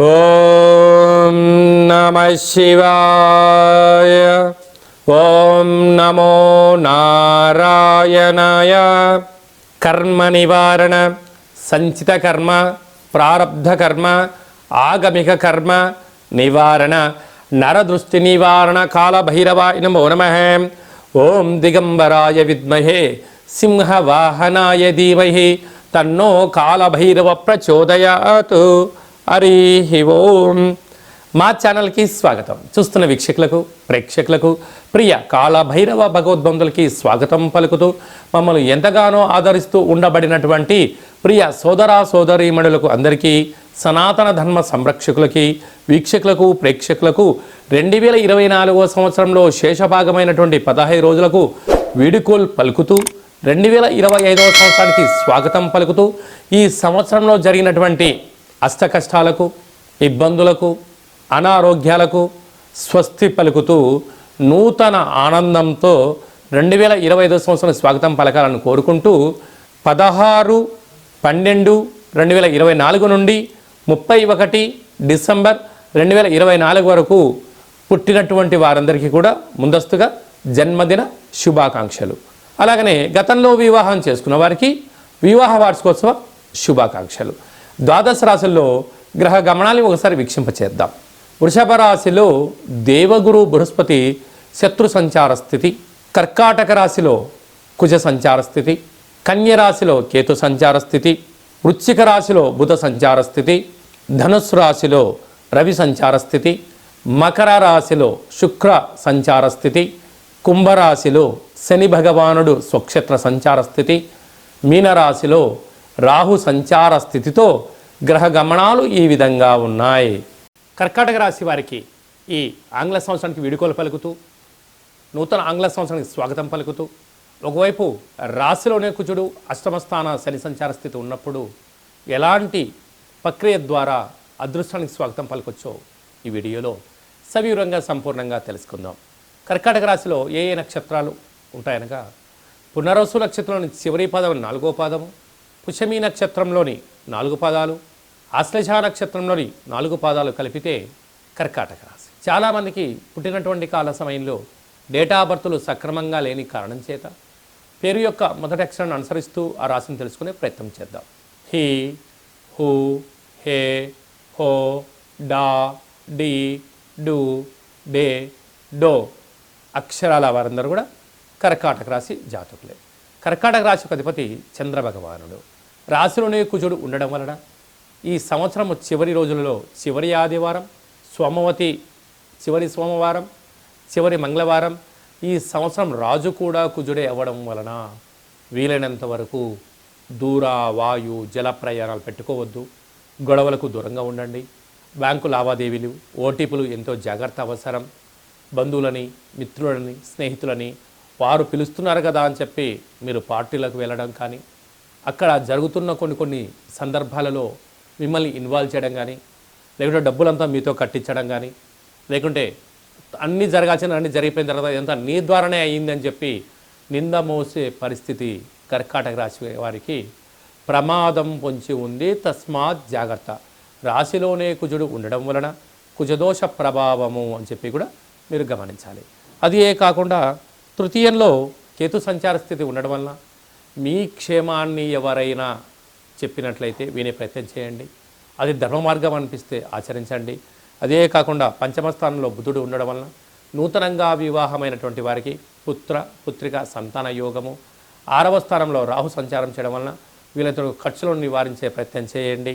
ఓం నమః శివాయ. ఓం నమో నారాయణాయ. కర్మ నివారణ, సంచిత కర్మ, ప్రారబ్ధ కర్మ, ఆగమిక కర్మ నివారణ, నరదృష్టి నివారణ కాళభైరవాయ నమో నమః. ఓం దిగంబరాయ విద్మహే సింహవాహనాయ ధీమహి తన్నో కాళభైరవ ప్రచోదయాత్. హరి ఓం. మా ఛానల్కి స్వాగతం. చూస్తున్న వీక్షకులకు, ప్రేక్షకులకు, ప్రియ కాళభైరవ భగవద్బంధులకి స్వాగతం పలుకుతూ మమ్మల్ని ఎంతగానో ఆదరిస్తూ ఉండబడినటువంటి ప్రియ సోదరా సోదరీమణులకు అందరికీ, సనాతన ధర్మ సంరక్షకులకి, వీక్షకులకు, ప్రేక్షకులకు 2024 సంవత్సరంలో శేషభాగమైనటువంటి 15 రోజులకు వీడుకోల్ పలుకుతూ 2025 సంవత్సరానికి స్వాగతం పలుకుతూ ఈ సంవత్సరంలో జరిగినటువంటి అష్ట కష్టాలకు, ఇబ్బందులకు, అనారోగ్యాలకు స్వస్తి పలుకుతూ నూతన ఆనందంతో 2025 సంవత్సరం స్వాగతం పలకాలను కోరుకుంటూ 16/12/2024 నుండి 31 డిసెంబర్ 2024 వరకు పుట్టినటువంటి వారందరికీ కూడా ముందస్తుగా జన్మదిన శుభాకాంక్షలు. అలాగనే గతంలో వివాహం చేసుకున్న వారికి వివాహ వార్షికోత్సవ శుభాకాంక్షలు. ద్వాదశ రాశుల్లో గ్రహ గమనాన్ని ఒకసారి వీక్షింపచేద్దాం. వృషభ రాశిలో దేవగురు బృహస్పతి శత్రు సంచార స్థితి, కర్కాటక రాశిలో కుజ సంచార స్థితి, కన్య రాశిలో కేతు సంచార స్థితి, వృశ్చిక రాశిలో బుధ సంచార స్థితి, ధనుస్సు రాశిలో రవి సంచార స్థితి, మకర రాశిలో శుక్ర సంచార స్థితి, కుంభరాశిలో శని భగవానుడు స్వక్షేత్ర సంచార స్థితి, మీనరాశిలో రాహు సంచార స్థితితో గ్రహ గమనాలు ఈ విధంగా ఉన్నాయి. కర్కాటక రాశి వారికి ఈ ఆంగ్ల సంవత్సరానికి వీడుకోలు పలుకుతూ, నూతన ఆంగ్ల సంవత్సరానికి స్వాగతం పలుకుతూ, ఒకవైపు రాశిలోనే కుజుడు అష్టమస్థాన శని సంచార స్థితి ఉన్నప్పుడు ఎలాంటి ప్రక్రియ ద్వారా అదృష్టానికి స్వాగతం పలకొచ్చో ఈ వీడియోలో సవివరంగా సంపూర్ణంగా తెలుసుకుందాం. కర్కాటక రాశిలో ఏ ఏ నక్షత్రాలు ఉంటాయనగా, పునర్వసు నక్షత్రంలోని చివరి పదం 4వ పాదము, పుష్యమి నక్షత్రంలోని 4 పాదాలు, ఆశ్లేష నక్షత్రంలోని 4 పాదాలు కలిపితే కర్కాటక రాశి. చాలామందికి పుట్టినటువంటి కాల సమయంలో డేటా బర్తులు సక్రమంగా లేని కారణం చేత పేరు యొక్క మొదటి అక్షరాన్ని అనుసరిస్తూ ఆ రాశిని తెలుసుకునే ప్రయత్నం చేద్దాం. హి, హు, హే, హో, డా, డి, డు, డే, డో అక్షరాల వారందరూ కూడా కర్కాటక రాశి జాతకులే. కర్కాటక రాశికి అధిపతి చంద్ర భగవానుడు. రాశిలోనే కుజుడు ఉండడం వలన ఈ సంవత్సరం చివరి రోజులలో చివరి ఆదివారం, సోమవతి చివరి సోమవారం, చివరి మంగళవారం, ఈ సంవత్సరం రాజు కూడా కుజుడే అవ్వడం వలన వీలైనంత వరకు దూర వాయు జల ప్రయాణాలు పెట్టుకోవద్దు, గొడవలకు దూరంగా ఉండండి, బ్యాంకు లావాదేవీలు, ఓటీపీలు ఎంతో జాగ్రత్త అవసరం. బంధువులని, మిత్రులని, స్నేహితులని వారు పిలుస్తున్నారు కదా అని చెప్పి మీరు పార్టీలకు వెళ్ళడం కానీ, అక్కడ జరుగుతున్న కొన్ని సందర్భాలలో మిమ్మల్ని ఇన్వాల్వ్ చేయడం కానీ, లేకుంటే డబ్బులంతా మీతో కట్టించడం కానీ, లేకుంటే అన్నీ అన్నీ జరిగిపోయిన తర్వాత ఇదంతా నీ ద్వారానే అయ్యిందని చెప్పి నింద మోసే పరిస్థితి కర్కాటక రాశి వారికి ప్రమాదం పొంచి ఉంది. తస్మాత్ జాగ్రత్త. రాశిలోనే కుజుడు ఉండడం వలన కుజదోష ప్రభావము అని చెప్పి కూడా మీరు గమనించాలి. అది కాకుండా తృతీయంలో కేతు సంచార స్థితి ఉండడం వలన మీ క్షేమాన్ని ఎవరైనా చెప్పినట్లయితే వినే ప్రయత్నం చేయండి. అది ధర్మ మార్గం అనిపిస్తే ఆచరించండి. అదే కాకుండా పంచమ స్థానంలో బుధుడు ఉండడం వలన నూతనంగా వివాహమైనటువంటి వారికి పుత్ర పుత్రిక సంతాన యోగము. 6వ స్థానంలో రాహు సంచారం చేయడం వలన వీళ్ళతో ఖర్చులను నివారించే ప్రయత్నం చేయండి.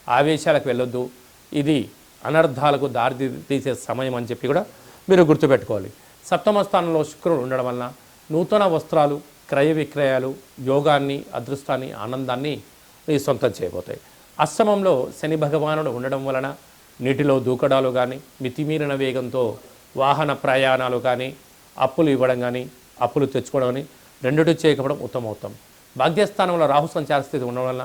ఆవేశాలకు వెళ్ళొద్దు. ఇది అనర్థాలకు దారి తీసే సమయం అని చెప్పి కూడా మీరు గుర్తుపెట్టుకోవాలి. 7వ స్థానంలో శుక్రుడు ఉండడం వలన నూతన వస్త్రాలు, క్రయ విక్రయాలు, యోగాన్ని, అదృష్టాన్ని, ఆనందాన్ని మీ సొంతం చేయబోతాయి. అష్టమంలో శని భగవానుడు ఉండడం వలన నీటిలో దూకడాలు కానీ, మితిమీరిన వేగంతో వాహన ప్రయాణాలు కానీ, అప్పులు ఇవ్వడం కానీ, అప్పులు తెచ్చుకోవడం కానీ రెండుటి చేయకపోవడం ఉత్తమోత్తం. భాగ్యస్థానంలో రాహు సంచార స్థితి ఉండడం వలన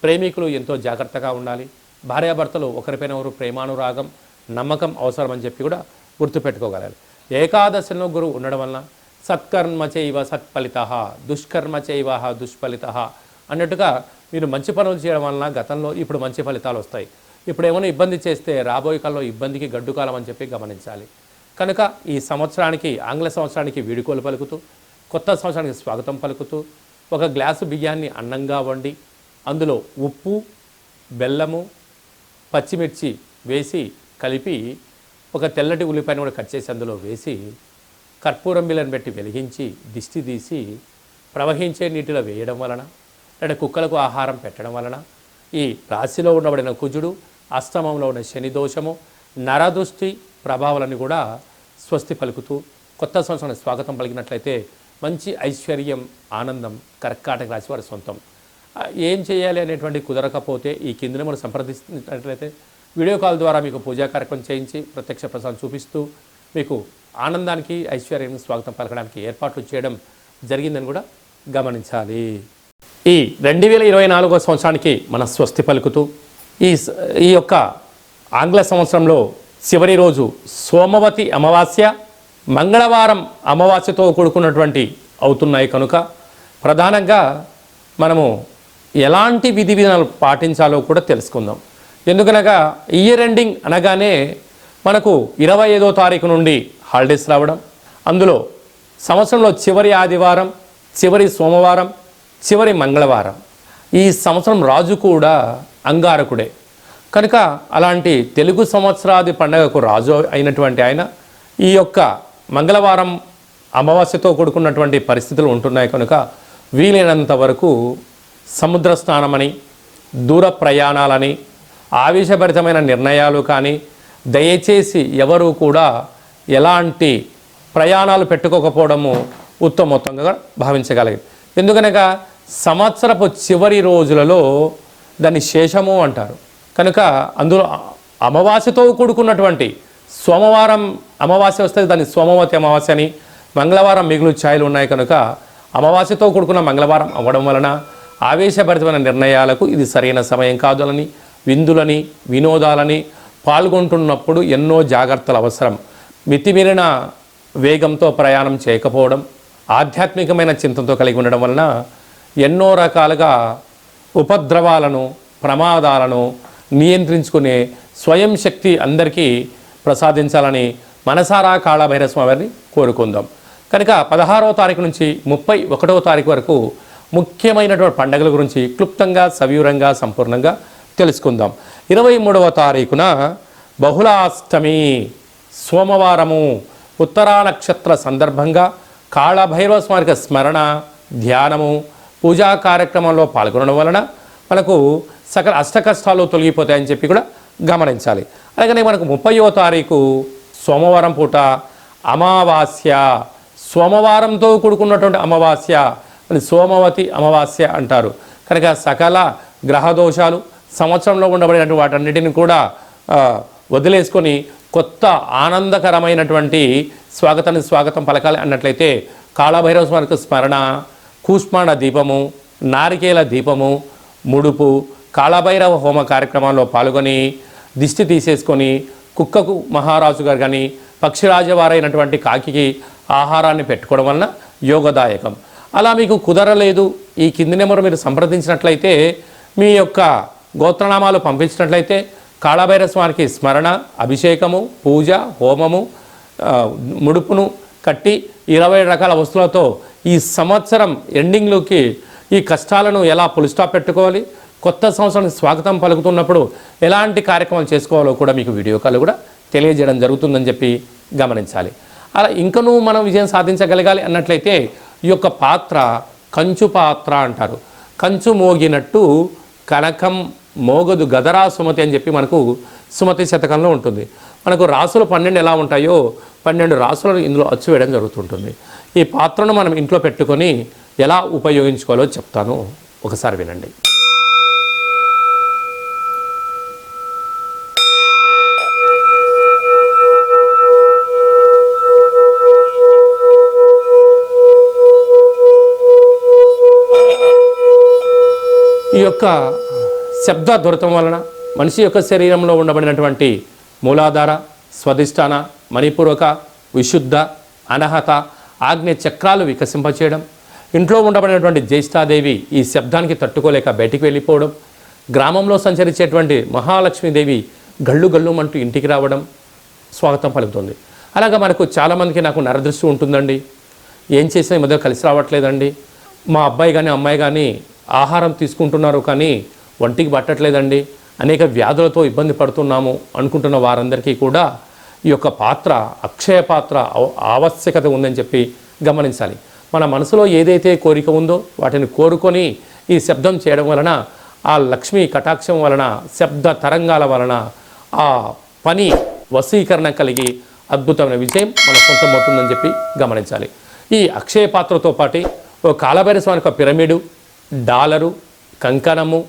ప్రేమికులు ఎంతో జాగ్రత్తగా ఉండాలి. భార్యాభర్తలు ఒకరిపైన ఒకరు ప్రేమానురాగం, నమ్మకం అవసరమని చెప్పి కూడా గుర్తుపెట్టుకోగలరు. ఏకాదశిలో గురువు ఉండడం వలన సత్కర్మ చైవ సత్ఫలిత, దుష్కర్మ చైవ దుష్ఫలిత అన్నట్టుగా మీరు మంచి పనులు చేయడం వలన గతంలో ఇప్పుడు మంచి ఫలితాలు వస్తాయి. ఇప్పుడు ఏమైనా ఇబ్బంది చేస్తే రాబోయే కాలంలో ఇబ్బందికి గడ్డు కాలం అని చెప్పి గమనించాలి. కనుక ఈ సంవత్సరానికి ఆంగ్ల సంవత్సరానికి వీడుకోలు పలుకుతూ కొత్త సంవత్సరానికి స్వాగతం పలుకుతూ ఒక గ్లాసు బియ్యాన్ని అన్నంగా వండి అందులో ఉప్పు, బెల్లము, పచ్చిమిర్చి వేసి కలిపి ఒక తెల్లటి ఉల్లిపాయను కూడా కట్ చేసి అందులో వేసి కర్పూరం బిళ్ళను పెట్టి వెలిగించి దిష్టి తీసి ప్రవహించే నీటిలో వేయడం వలన లేదా కుక్కలకు ఆహారం పెట్టడం వలన ఈ రాశిలో ఉండబడిన కుజుడు, అష్టమంలో ఉన్న శని దోషము, నరదృష్టి ప్రభావాలను కూడా స్వస్తి పలుకుతూ కొత్త సంవత్సరానికి స్వాగతం పలికినట్లయితే మంచి ఐశ్వర్యం, ఆనందం కర్కాటక రాశి వారి సొంతం. ఏం చేయాలి అనేటువంటి కుదరకపోతే ఈ కింద మనం సంప్రదిస్తున్నట్లయితే వీడియో కాల్ ద్వారా మీకు పూజా కార్యక్రమం చేయించి ప్రత్యక్ష ప్రసాదం చూపిస్తూ మీకు ఆనందానికి, ఐశ్వర్యానికి స్వాగతం పలకడానికి ఏర్పాట్లు చేయడం జరిగిందని కూడా గమనించాలి. ఈ 2024 సంవత్సరానికి మన స్వస్తి పలుకుతూ ఈ యొక్క ఆంగ్ల సంవత్సరంలో చివరి రోజు సోమవతి అమావాస్య, మంగళవారం అమావాస్యతో కూడుకున్నటువంటి అవుతున్నాయి కనుక ప్రధానంగా మనము ఎలాంటి విధి విధానాలు పాటించాలో కూడా తెలుసుకుందాం. ఎందుకనగా ఇయర్ ఎండింగ్ అనగానే మనకు 25వ తారీఖు నుండి హాలిడేస్ రావడం, అందులో సంవత్సరంలో చివరి ఆదివారం, చివరి సోమవారం, చివరి మంగళవారం. ఈ సంవత్సరం రాజు కూడా అంగారకుడే కనుక అలాంటి తెలుగు సంవత్సరాది పండగకు రాజు అయినటువంటి ఆయన ఈ యొక్క మంగళవారం అమావాస్యతో కూడుకున్నటువంటి పరిస్థితులు ఉంటున్నాయి కనుక వీలైనంత వరకు సముద్ర స్నానమని, దూర ప్రయాణాలని, ఆవేశభరితమైన నిర్ణయాలు కానీ దయచేసి ఎవరు కూడా ఎలాంటి ప్రయాణాలు పెట్టుకోకపోవడము ఉత్తమోత్తంగా భావించగలిగింది. ఎందుకనగా సంవత్సరపు చివరి రోజులలో దాన్ని శేషము అంటారు కనుక అందులో అమావాస్యతో కూడుకున్నటువంటి సోమవారం అమావాస్య వస్తే దాన్ని సోమవతి అమావాస్య అని, మంగళవారం మిగులు ఛాయలు ఉన్నాయి కనుక అమావాస్యతో కూడుకున్న మంగళవారం అవ్వడం వలన ఆవేశభరితమైన నిర్ణయాలకు ఇది సరైన సమయం కాదులని, విందులని, వినోదాలని పాల్గొంటున్నప్పుడు ఎన్నో జాగ్రత్తలు అవసరం. మితిమీరిన వేగంతో ప్రయాణం చేయకపోవడం, ఆధ్యాత్మికమైన చింతనతో కలిగి ఉండడం వలన ఎన్నో రకాలుగా ఉపద్రవాలను, ప్రమాదాలను నియంత్రించుకునే స్వయం శక్తి అందరికీ ప్రసాదించాలని మనసారా కాళభైరవ స్వామి వారిని కోరుకుందాం. కనుక 16వ తారీఖు నుంచి 31వ తారీఖు వరకు ముఖ్యమైనటువంటి పండుగల గురించి క్లుప్తంగా, సవివరంగా, సంపూర్ణంగా తెలుసుకుందాం. 23వ తారీఖున బహుళాష్టమి సోమవారము ఉత్తరా నక్షత్ర సందర్భంగా కాళభైరవ స్వామికి స్మరణ, ధ్యానము, పూజా కార్యక్రమంలో పాల్గొనడం వలన మనకు సకల అష్టకష్టాలు తొలగిపోతాయని చెప్పి కూడా గమనించాలి. అలాగనే మనకు 30వ తారీఖు సోమవారం పూట అమావాస్య, సోమవారంతో కూడుకున్నటువంటి అమావాస్య, సోమవతి అమావాస్య అంటారు కనుక సకల గ్రహదోషాలు సంవత్సరంలో ఉండబడినటువంటి వాటన్నిటిని కూడా వదిలేసుకొని కొత్త ఆనందకరమైనటువంటి స్వాగతం పలకాలి అన్నట్లయితే కాళభైరవ స్వామికి స్మరణ, కూష్మాండ దీపము, నారికేల దీపము, ముడుపు, కాళభైరవ హోమ కార్యక్రమాల్లో పాల్గొని దిష్టి తీసేసుకొని కుక్కకు మహారాజు గారు కానీ పక్షిరాజవారైనటువంటి కాకికి ఆహారాన్ని పెట్టుకోవడం వలన యోగదాయకం. అలా మీకు కుదరలేదు, ఈ కింది నెంబర్ మీరు సంప్రదించినట్లయితే మీ యొక్క గోత్రనామాలు పంపించినట్లయితే కాళభైరవ స్వామికి స్మరణ, అభిషేకము, పూజ, హోమము, ముడుపును కట్టి 20 రకాల వస్తువులతో ఈ సంవత్సరం ఎండింగ్లోకి ఈ కష్టాలను ఎలా పులిస్టాప్ పెట్టుకోవాలి, కొత్త సంవత్సరానికి స్వాగతం పలుకుతున్నప్పుడు ఎలాంటి కార్యక్రమాలు చేసుకోవాలో కూడా మీకు వీడియో కాల్ కూడా తెలియజేయడం జరుగుతుందని చెప్పి గమనించాలి. అలా ఇంకనూ మనం విజయం సాధించగలగాలి అన్నట్లయితే ఈ యొక్క పాత్ర కంచు పాత్ర అంటారు. కంచు మోగినట్టు కనకం మోగదు గదరా సుమతి అని చెప్పి మనకు సుమతి శతకంలో ఉంటుంది. మనకు రాసులు 12 ఎలా ఉంటాయో 12 రాసులను ఇందులో అచ్చు వేయడం జరుగుతుంటుంది. ఈ పాత్రను మనం ఇంట్లో పెట్టుకొని ఎలా ఉపయోగించుకోవాలో చెప్తాను, ఒకసారి వినండి. ఈ యొక్క శబ్ద దొరకడం వలన మనిషి యొక్క శరీరంలో ఉండబడినటువంటి మూలాధార, స్వధిష్టాన, మణిపూర్వక, విశుద్ధ, అనహత, ఆగ్నేయ చక్రాలు వికసింపచేయడం, ఇంట్లో ఉండబడినటువంటి జ్యేష్ఠాదేవి ఈ శబ్దానికి తట్టుకోలేక బయటికి వెళ్ళిపోవడం, గ్రామంలో సంచరించేటువంటి మహాలక్ష్మీదేవి గళ్ళు గళ్ళుమంటూ ఇంటికి రావడం స్వాగతం పలుకుతుంది. అలాగా మనకు చాలామందికి నాకు నరదృష్టి ఉంటుందండి, ఏం చేసినా ఈ మధ్య కలిసి రావట్లేదండి, మా అబ్బాయి కానీ అమ్మాయి కానీ ఆహారం తీసుకుంటున్నారు కానీ ఒంటికి పట్టట్లేదండి, అనేక వ్యాధులతో ఇబ్బంది పడుతున్నాము అనుకుంటున్న వారందరికీ కూడా ఈ యొక్క పాత్ర అక్షయ పాత్ర ఆవశ్యకత ఉందని చెప్పి గమనించాలి. మన మనసులో ఏదైతే కోరిక ఉందో వాటిని కోరుకొని ఈ శబ్దం చేయడం వలన, ఆ లక్ష్మీ కటాక్షం వలన, శబ్ద తరంగాల వలన ఆ పని వశీకరణ కలిగి అద్భుతమైన విజయం మన సొంతమవుతుందని చెప్పి గమనించాలి. ఈ అక్షయ పాత్రతో పాటు ఓ కాలభైరవ స్వామికి ఒక పిరమిడు, డాలరు, కంకణము,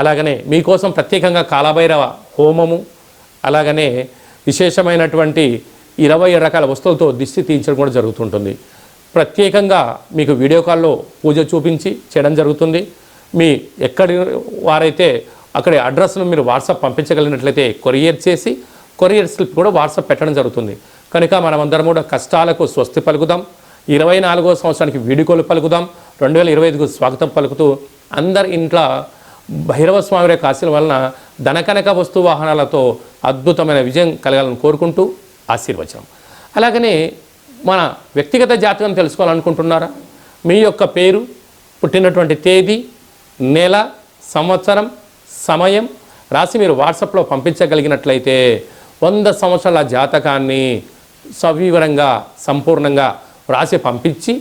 అలాగనే మీకోసం ప్రత్యేకంగా కాలభైరవ హోమము, అలాగనే విశేషమైనటువంటి 20 రకాల వస్తువులతో దిష్టి తీయించడం కూడా జరుగుతుంటుంది. ప్రత్యేకంగా మీకు వీడియో కాల్లో పూజ చూపించి చేయడం జరుగుతుంది. మీ ఎక్కడి వారైతే అక్కడి అడ్రస్ను మీరు వాట్సాప్ పంపించగలిగినట్లయితే కొరియర్ చేసి కొరియర్ స్లిప్ కూడా వాట్సాప్ పెట్టడం జరుగుతుంది. కనుక మనమందరం కూడా కష్టాలకు స్వస్తి పలుకుదాం, 24వ సంవత్సరానికి వీడుకోలు పలుకుదాం, 2025కు స్వాగతం పలుకుతూ అందరి ఇంట్లో భైరవ స్వామి యొక్క ఆశీల వలన ధనకనక వస్తు వాహనాలతో అద్భుతమైన విజయం కలగాలని కోరుకుంటూ ఆశీర్వచనం. అలాగనే మన వ్యక్తిగత జాతకం తెలుసుకోవాలనుకుంటున్నారా? మీ యొక్క పేరు, పుట్టినటువంటి తేదీ, నెల, సంవత్సరం, సమయం రాసి మీరు వాట్సాప్లో పంపించగలిగినట్లయితే 100 సంవత్సరాల జాతకాన్ని సవివరంగా సంపూర్ణంగా రాసి పంపించి,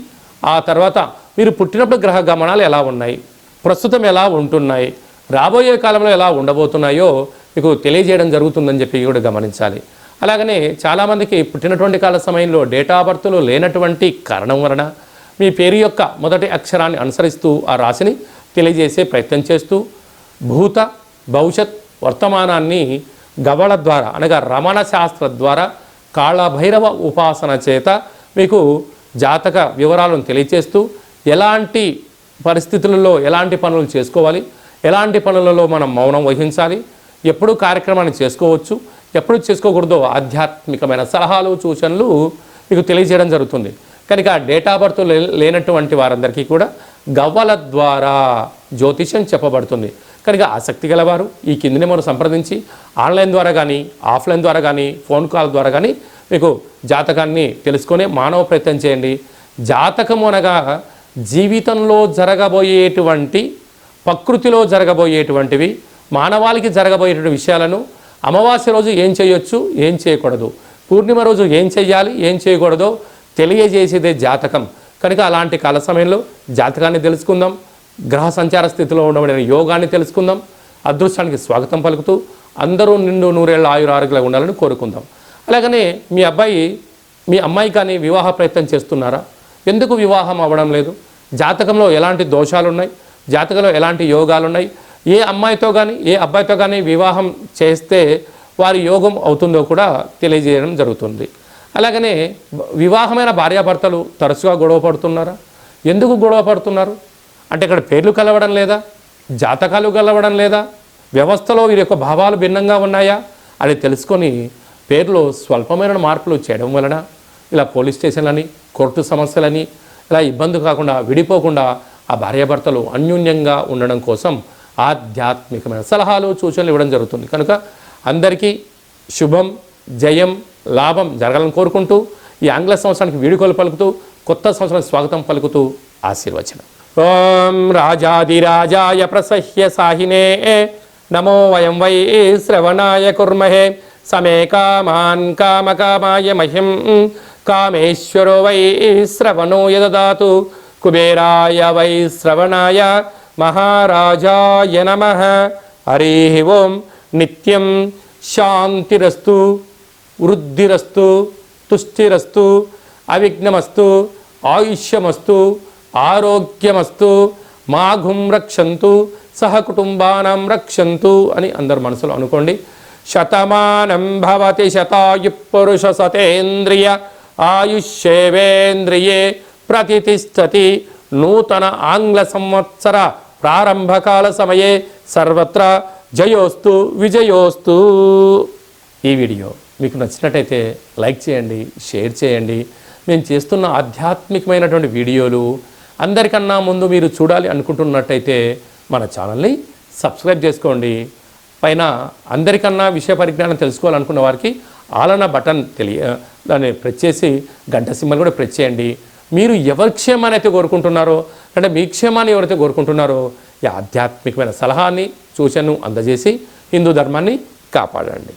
ఆ తర్వాత మీరు పుట్టినప్పుడు గ్రహ గమనాలు ఎలా ఉన్నాయి, ప్రస్తుతం ఎలా ఉంటున్నాయి, రాబోయే కాలంలో ఎలా ఉండబోతున్నాయో మీకు తెలియజేయడం జరుగుతుందని చెప్పి కూడా గమనించాలి. అలాగనే చాలామందికి పుట్టినటువంటి కాల సమయంలో డేటా ఆఫ్ బర్త్లో లేనటువంటి కారణం వలన మీ పేరు యొక్క మొదటి అక్షరాన్ని అనుసరిస్తూ ఆ రాశిని తెలియజేసే ప్రయత్నం చేస్తూ భూత భవిష్యత్ వర్తమానాన్ని గవళ ద్వారా అనగా రమణ శాస్త్ర ద్వారా కాళభైరవ ఉపాసన చేత మీకు జాతక వివరాలను తెలియచేస్తూ ఎలాంటి పరిస్థితులలో ఎలాంటి పనులు చేసుకోవాలి, ఎలాంటి పనులలో మనం మౌనం వహించాలి, ఎప్పుడు కార్యక్రమాన్ని చేసుకోవచ్చు, ఎప్పుడు చేసుకోకూడదో ఆధ్యాత్మికమైన సలహాలు సూచనలు మీకు తెలియజేయడం జరుగుతుంది. కనుక డేట్ ఆఫ్ బర్త్ లేనటువంటి వారందరికీ కూడా గవ్వల ద్వారా జ్యోతిష్యం చెప్పబడుతుంది. కనుక ఆసక్తి గలవారు ఈ కింది నెంబర్ను సంప్రదించి ఆన్లైన్ ద్వారా కానీ ఆఫ్లైన్ ద్వారా కానీ ఫోన్ కాల్ ద్వారా కానీ మీకు జాతకాన్ని తెలుసుకొని మానవ ప్రయత్నం చేయండి. జాతకము అనగా జీవితంలో జరగబోయేటువంటి ప్రకృతిలో జరగబోయేటువంటివి మానవాళికి జరగబోయేటువంటి విషయాలను అమావాస్య రోజు ఏం చేయొచ్చు, ఏం చేయకూడదు, పూర్ణిమ రోజు ఏం చేయాలి, ఏం చేయకూడదో తెలియజేసేదే జాతకం. కనుక అలాంటి కాల సమయంలో జాతకాన్ని తెలుసుకుందాం, గ్రహ సంచార స్థితిలో ఉండబడిన యోగాన్ని తెలుసుకుందాం. అదృష్టానికి స్వాగతం పలుకుతూ అందరూ నిండు నూరేళ్ల ఆయురారోగ్యాలు ఉండాలని కోరుకుందాం. అలాగనే మీ అమ్మాయి కానీ వివాహ ప్రయత్నం చేస్తున్నారా? ఎందుకు వివాహం అవ్వడం లేదు? జాతకంలో ఎలాంటి దోషాలు ఉన్నాయి, జాతకంలో ఎలాంటి యోగాలు ఉన్నాయి, ఏ అమ్మాయితో కానీ ఏ అబ్బాయితో కానీ వివాహం చేస్తే వారి యోగం అవుతుందో కూడా తెలియజేయడం జరుగుతుంది. అలాగనే వివాహమైన భార్యాభర్తలు తరచుగా గొడవ పడుతున్నారా? ఎందుకు గొడవ పడుతున్నారు అంటే ఇక్కడ పేర్లు కలవడం లేదా, జాతకాలు కలవడం లేదా, వ్యవస్థలో వీరి యొక్క భావాలు భిన్నంగా ఉన్నాయా అని తెలుసుకొని పేర్లో స్వల్పమైన మార్పులు చేయడం వలన ఇలా పోలీస్ స్టేషన్లని కోర్టు సమస్యలని ఇలా ఇబ్బంది కాకుండా విడిపోకుండా ఆ భార్యాభర్తలు అన్యోన్యంగా ఉండడం కోసం ఆధ్యాత్మికమైన సలహాలు సూచనలు ఇవ్వడం జరుగుతుంది. కనుక అందరికీ శుభం, జయం, లాభం జరగాలని కోరుకుంటూ ఈ ఆంగ్ల సంవత్సరానికి వీడుకోలు పలుకుతూ కొత్త సంవత్సరానికి స్వాగతం పలుకుతూ ఆశీర్వచనం. ఓం రాజాదిరాజాయ ప్రసహ్య సాహినే నమో వయం వై శ్రవణాయ కుర్మహే సమే కామాన్ కామకామాయ మహ్యం కామేశ్వరో వై శ్రవణో యదదాతు కుబేరాయ వై శ్రవణాయ మహారాజాయ నమః. హరి ఓం. నిత్యం శాంతిరస్తు, వృద్ధిరస్తు, తుష్టిరస్తు, అవిఘ్నమస్తు, ఆయుష్యమస్తు, ఆరోగ్యమస్తు, మాఘుం రక్షంతు, సహకుటుంబానం రక్షంతు అని అందరు మనసులో అనుకోండి. శతమానం భవతి శతాయు పురుష సతేంద్రియ ఆయుష్యేవేంద్రియే ప్రతిష్టతి. నూతన ఆంగ్ల సంవత్సర ప్రారంభకాల సమయే సర్వత్రా జయోస్తు విజయోస్తు. ఈ వీడియో మీకు నచ్చినట్టయితే లైక్ చేయండి, షేర్ చేయండి. మేము చేస్తున్న ఆధ్యాత్మికమైనటువంటి వీడియోలు అందరికన్నా ముందు మీరు చూడాలి అనుకుంటున్నట్టయితే మన ఛానల్ని సబ్స్క్రైబ్ చేసుకోండి. పైన అందరికన్నా విషయ పరిజ్ఞానం తెలుసుకోవాలనుకున్న వారికి ఆలన బటన్ దాన్ని ప్రెస్ చేసి గంట సింబల్ కూడా ప్రెస్ చేయండి. మీరు ఎవరి క్షేమాన్ని అయితే కోరుకుంటున్నారో, అంటే మీ క్షేమాన్ని ఎవరైతే కోరుకుంటున్నారో ఈ ఆధ్యాత్మికమైన సలహాని సూచనను అందజేసి హిందూ ధర్మాన్ని కాపాడండి.